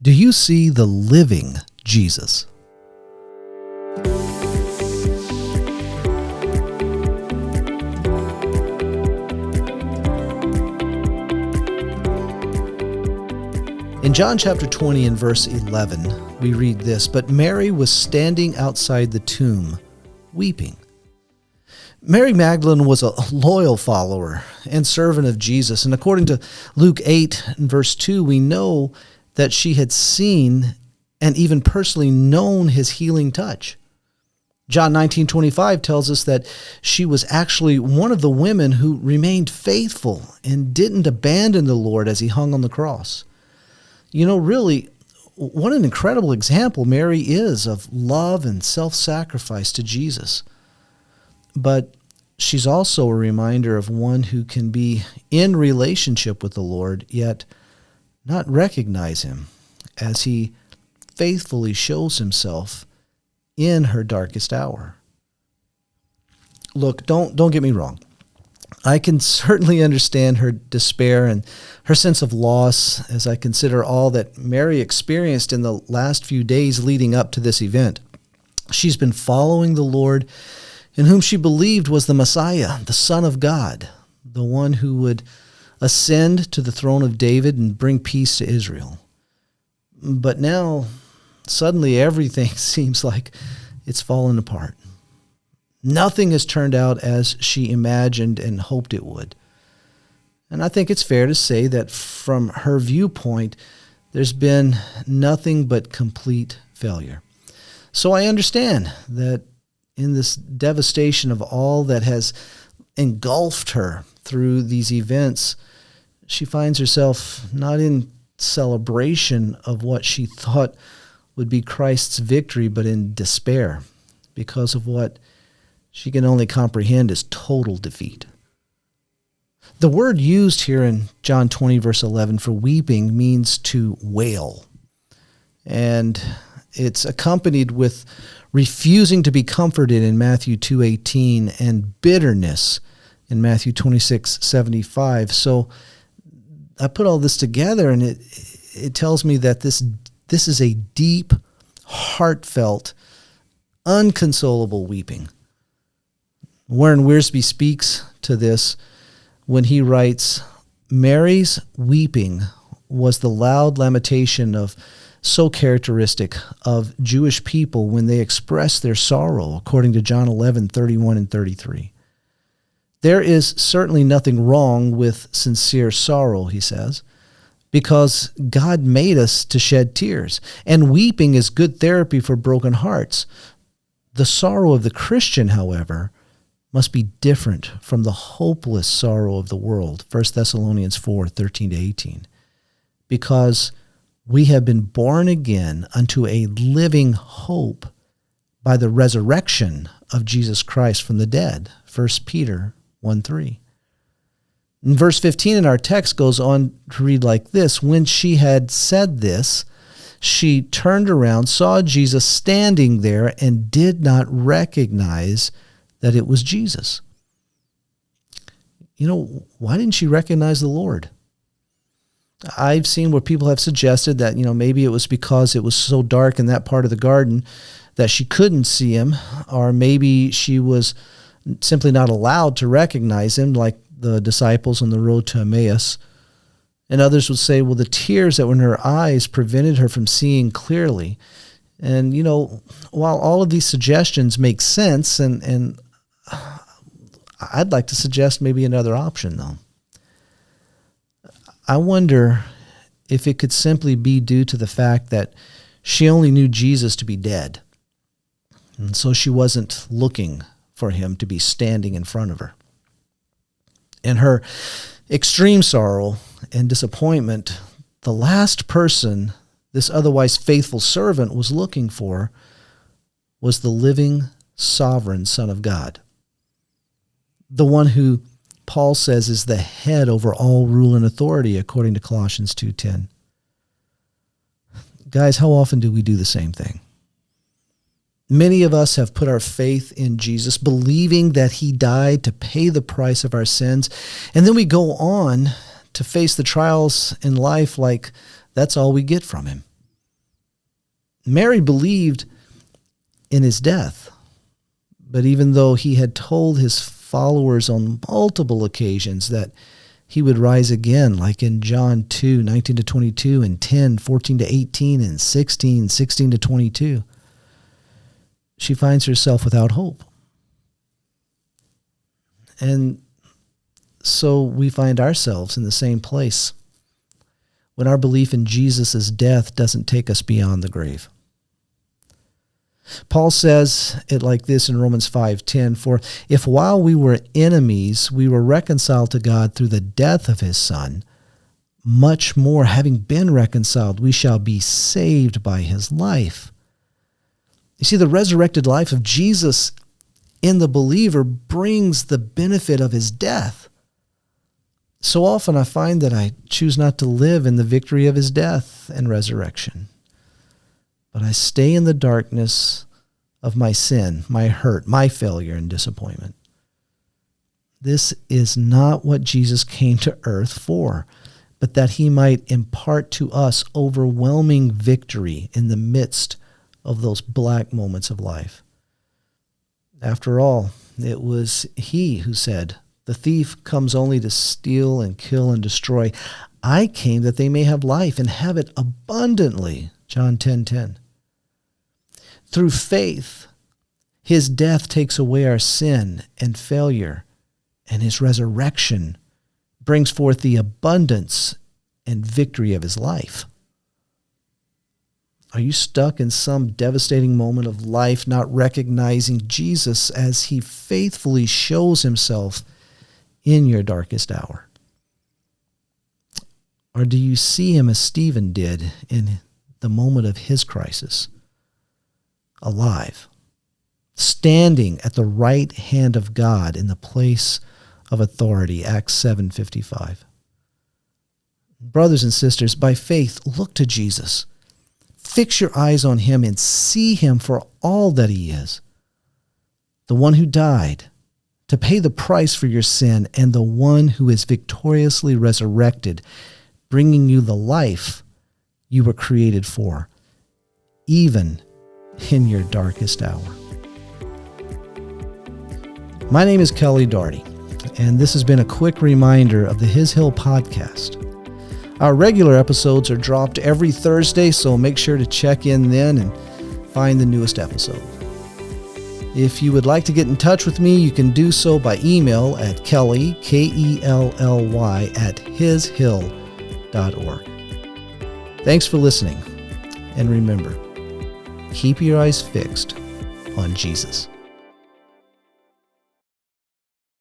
Do you see the living Jesus? In John chapter 20 and verse 11, we read this, "But Mary was standing outside the tomb, weeping." Mary Magdalene was a loyal follower and servant of Jesus, and according to Luke 8 and verse 2, we know that she had seen and even personally known his healing touch. John 19:25 tells us that she was actually one of the women who remained faithful and didn't abandon the Lord as he hung on the cross. You know, really, what an incredible example Mary is of love and self-sacrifice to Jesus. But she's also a reminder of one who can be in relationship with the Lord, yet not recognize him as he faithfully shows himself in her darkest hour. Look, don't get me wrong. I can certainly understand her despair and her sense of loss as I consider all that Mary experienced in the last few days leading up to this event. She's been following the Lord in whom she believed was the Messiah, the Son of God, the one who would ascend to the throne of David and bring peace to Israel. But now, suddenly everything seems like it's fallen apart. Nothing has turned out as she imagined and hoped it would. And I think it's fair to say that from her viewpoint, there's been nothing but complete failure. So I understand that in this devastation of all that has engulfed her through these events, she finds herself not in celebration of what she thought would be Christ's victory, but in despair because of what she can only comprehend as total defeat. The word used here in John 20, verse 11 for weeping means to wail. And it's accompanied with refusing to be comforted in Matthew 2:18 and bitterness in Matthew 26:75. So I put all this together, and it tells me that this is a deep, heartfelt, unconsolable weeping. Warren Wiersbe speaks to this when he writes, "Mary's weeping was the loud lamentation so characteristic of Jewish people when they express their sorrow, according to John 11:31 and 33. There is certainly nothing wrong with sincere sorrow," he says, "because God made us to shed tears, and weeping is good therapy for broken hearts. The sorrow of the Christian, however, must be different from the hopeless sorrow of the world," 1 Thessalonians 4:13-18, "because we have been born again unto a living hope by the resurrection of Jesus Christ from the dead," 1 Peter 1:3. And verse 15 in our text goes on to read like this, "When she had said this, she turned around, saw Jesus standing there, and did not recognize that it was Jesus." You know, why didn't she recognize the Lord? I've seen where people have suggested that, maybe it was because it was so dark in that part of the garden that she couldn't see him, or maybe she was simply not allowed to recognize him, like the disciples on the road to Emmaus. And others would say, well, the tears that were in her eyes prevented her from seeing clearly. And, while all of these suggestions make sense, and I'd like to suggest maybe another option, though. I wonder if it could simply be due to the fact that she only knew Jesus to be dead, and so she wasn't looking for him to be standing in front of her. In her extreme sorrow and disappointment, the last person this otherwise faithful servant was looking for was the living, sovereign Son of God, the one who Paul says is the head over all rule and authority, according to Colossians 2:10. Guys, how often do we do the same thing? Many of us have put our faith in Jesus, believing that he died to pay the price of our sins, and then we go on to face the trials in life like that's all we get from him. Mary believed in his death, but even though he had told his followers on multiple occasions that he would rise again, like in John 2, 19 to 22, and 10, 14 to 18, and 16, 16 to 22, she finds herself without hope. And so we find ourselves in the same place when our belief in Jesus' death doesn't take us beyond the grave. Paul says it like this in Romans 5:10, "For if while we were enemies, we were reconciled to God through the death of his Son, much more, having been reconciled, we shall be saved by his life." You see, the resurrected life of Jesus in the believer brings the benefit of his death. So often I find that I choose not to live in the victory of his death and resurrection, but I stay in the darkness of my sin, my hurt, my failure and disappointment. This is not what Jesus came to earth for, but that he might impart to us overwhelming victory in the midst of those black moments of life. After all, it was he who said, "The thief comes only to steal and kill and destroy. I came that they may have life and have it abundantly." John 10:10. Through faith, his death takes away our sin and failure, and his resurrection brings forth the abundance and victory of his life. Are you stuck in some devastating moment of life, not recognizing Jesus as he faithfully shows himself in your darkest hour? Or do you see him as Stephen did in the moment of his crisis? Alive, standing at the right hand of God in the place of authority, Acts 7:55. Brothers and sisters, by faith, look to Jesus. Fix your eyes on him and see him for all that he is. The one who died to pay the price for your sin, and the one who is victoriously resurrected, bringing you the life you were created for, even in your darkest hour. My name is Kelly Daugherty, and this has been a quick reminder of the His Hill podcast. Our regular episodes are dropped every Thursday, so make sure to check in then and find the newest episode. If you would like to get in touch with me, you can do so by email at Kelly, Kelly, @hishill.org. Thanks for listening, and remember, keep your eyes fixed on Jesus.